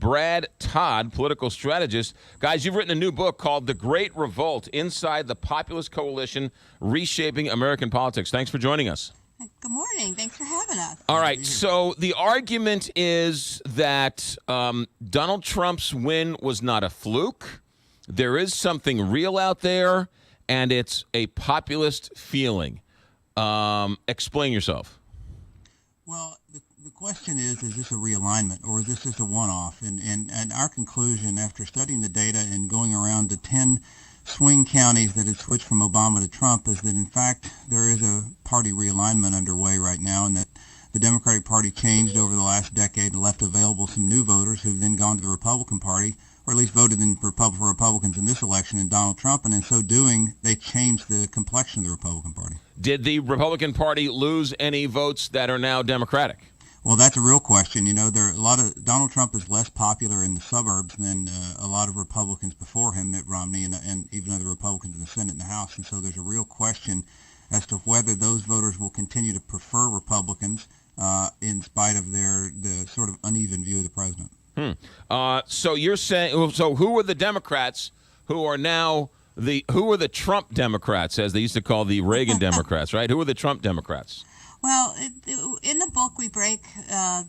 Brad Todd, political strategist. Guys, you've written a new book called The Great Revolt, Inside the Populist Coalition, Reshaping American Politics. Thanks for joining us. Good morning. Thanks for having us. All right, so the argument is that Donald Trump's win was not a fluke. There is something real out there, and it's a populist feeling. Explain yourself. Well, the question is this a realignment, or is this just a one-off? And our conclusion, after studying the data and going around to 10 swing counties that had switched from Obama to Trump, is that, in fact, there is a party realignment underway right now, and that the Democratic Party changed over the last decade and left available some new voters who've then gone to the Republican Party, or at least voted for Republicans in this election in Donald Trump, and in so doing, they changed the complexion of the Republican Party. Did the Republican Party lose any votes that are now Democratic? Well, that's a real question. You know, Donald Trump is less popular in the suburbs than a lot of Republicans before him, Mitt Romney, and even other Republicans in the Senate and the House. And so there's a real question as to whether those voters will continue to prefer Republicans in spite of the sort of uneven view of the president. So you're saying, so who are the Democrats who are now who are the Trump Democrats, as they used to call the Reagan Democrats, right? Who are the Trump Democrats? Well, in the book, we break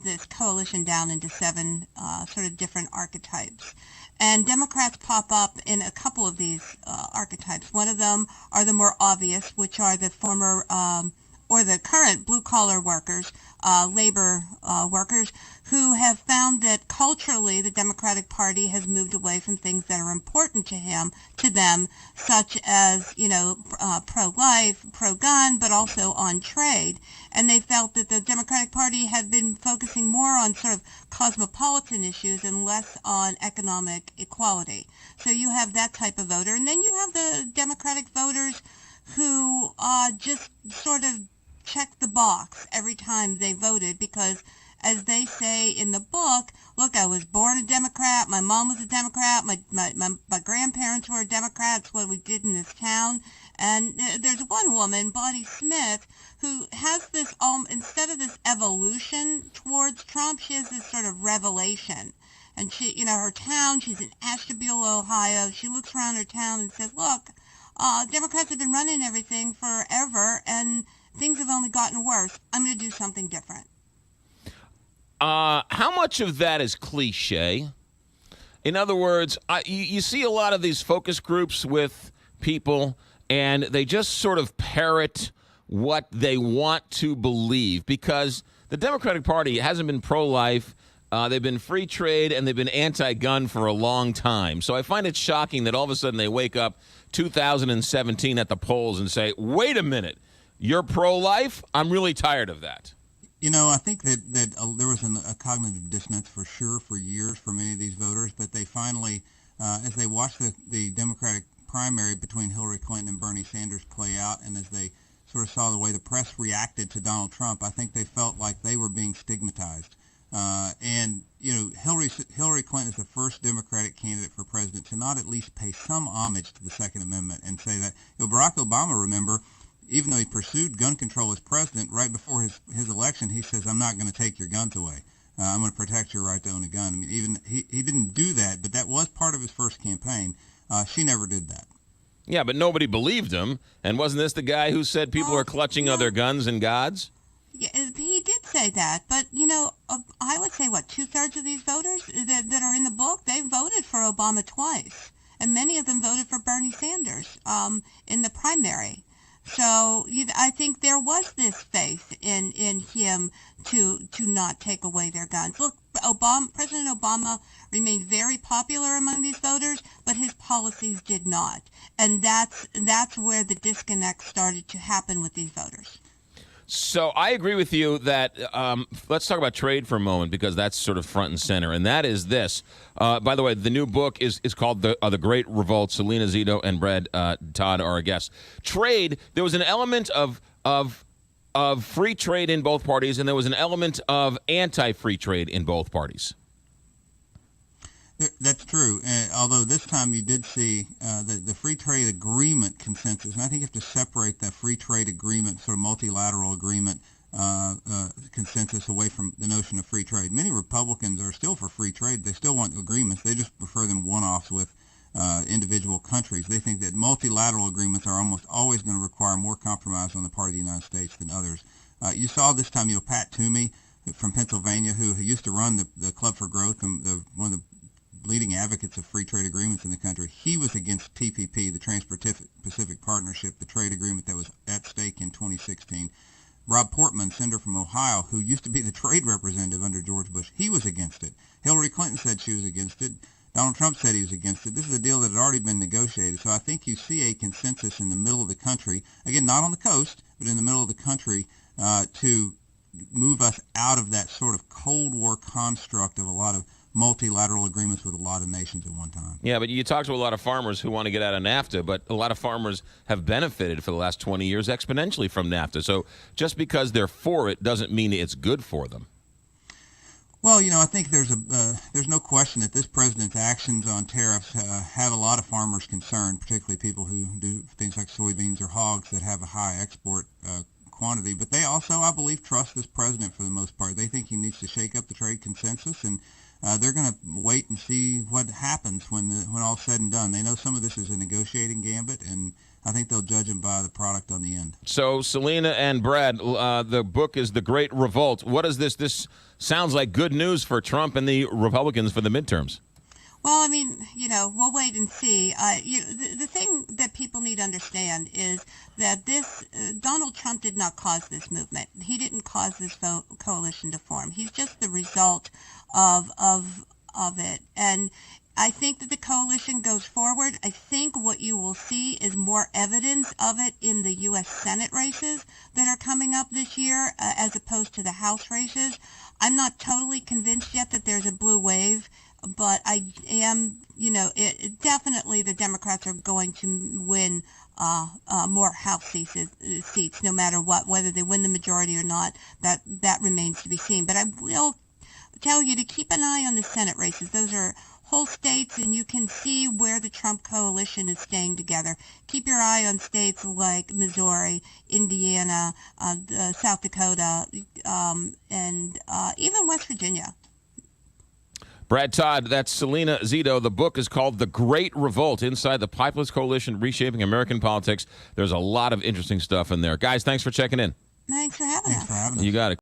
this coalition down into 7 sort of different archetypes. And Democrats pop up in a couple of these archetypes. One of them are the more obvious, which are the former or the current blue-collar workers, labor workers, who have found that culturally the Democratic Party has moved away from things that are important to them, such as, pro-life, pro-gun, but also on trade. And they felt that the Democratic Party had been focusing more on sort of cosmopolitan issues and less on economic equality. So you have that type of voter. And then you have the Democratic voters who just sort of checked the box every time they voted because, as they say in the book, look, I was born a Democrat, my mom was a Democrat, my grandparents were Democrats, what we did in this town. And there's one woman, Bonnie Smith, who has this, instead of this evolution towards Trump, she has this sort of revelation. And she, her town, she's in Ashtabula, Ohio, she looks around her town and says, look, Democrats have been running everything forever, and things have only gotten worse. I'm going to do something different. How much of that is cliche? In other words, you see a lot of these focus groups with people, and they just sort of parrot what they want to believe, because the Democratic Party hasn't been pro-life. They've been free trade, and they've been anti-gun for a long time. So I find it shocking that all of a sudden they wake up 2017 at the polls and say, wait a minute, you're pro-life? I'm really tired of that. I think that there was a cognitive dissonance for sure for years for many of these voters, but they finally, as they watched the Democratic primary between Hillary Clinton and Bernie Sanders play out, and as they sort of saw the way the press reacted to Donald Trump, I think they felt like they were being stigmatized. Hillary Clinton is the first Democratic candidate for president to not at least pay some homage to the Second Amendment and say that, Barack Obama, remember, even though he pursued gun control as president, right before his election, he says, I'm not going to take your guns away. I'm going to protect your right to own a gun. I mean, even he didn't do that, but that was part of his first campaign. She never did that. Yeah, but nobody believed him. And wasn't this the guy who said people are clutching other guns and gods? Yeah, he did say that. But, I would say, 2/3 of these voters that are in the book, they voted for Obama twice. And many of them voted for Bernie Sanders in the primary. So I think there was this faith in him to not take away their guns. Look, President Obama remained very popular among these voters, but his policies did not. And that's where the disconnect started to happen with these voters. So I agree with you that let's talk about trade for a moment, because that's sort of front and center, and that is this. By the way, the new book is called The Great Revolt. Selena Zito and Brad Todd are our guests. Trade, there was an element of free trade in both parties, and there was an element of anti-free trade in both parties. That's true. Although this time you did see the free trade agreement consensus, and I think you have to separate that free trade agreement, sort of multilateral agreement consensus, away from the notion of free trade. Many Republicans are still for free trade. They still want agreements. They just prefer them one-offs with individual countries. They think that multilateral agreements are almost always going to require more compromise on the part of the United States than others. You saw this time, Pat Toomey from Pennsylvania, who used to run the Club for Growth, and one of the leading advocates of free trade agreements in the country. He was against TPP, the Trans-Pacific Partnership, the trade agreement that was at stake in 2016. Rob Portman, senator from Ohio, who used to be the trade representative under George Bush, he was against it. Hillary Clinton said she was against it. Donald Trump said he was against it. This is a deal that had already been negotiated. So I think you see a consensus in the middle of the country, again, not on the coast, but in the middle of the country, to move us out of that sort of Cold War construct of a lot of multilateral agreements with a lot of nations at one time. Yeah, but you talk to a lot of farmers who want to get out of NAFTA, but a lot of farmers have benefited for the last 20 years exponentially from NAFTA. So just because they're for it doesn't mean it's good for them. Well, I think there's no question that this president's actions on tariffs have a lot of farmers concerned, particularly people who do things like soybeans or hogs that have a high export quantity. But they also, I believe, trust this president for the most part. They think he needs to shake up the trade consensus, and they're going to wait and see what happens when all's said and done. They know some of this is a negotiating gambit, and I think they'll judge him by the product on the end. So, Selena and Brad, the book is The Great Revolt. What is this? This sounds like good news for Trump and the Republicans for the midterms. Well, I mean, we'll wait and see. The thing that people need to understand is that Donald Trump did not cause this movement. He didn't cause this coalition to form. He's just the result of it. And I think that the coalition goes forward. I think what you will see is more evidence of it in the U.S. Senate races that are coming up this year as opposed to the House races. I'm not totally convinced yet that there's a blue wave, but I am, definitely the Democrats are going to win more House seats no matter what, whether they win the majority or not. That remains to be seen. But I will tell you to keep an eye on the Senate races. Those are whole states, and you can see where the Trump coalition is staying together. Keep your eye on states like Missouri, Indiana, South Dakota, and even West Virginia. Brad Todd, that's Selena Zito. The book is called The Great Revolt, Inside the Populist Coalition, Reshaping American Politics. There's a lot of interesting stuff in there. Guys, thanks for checking in. Thanks for having us. You got it.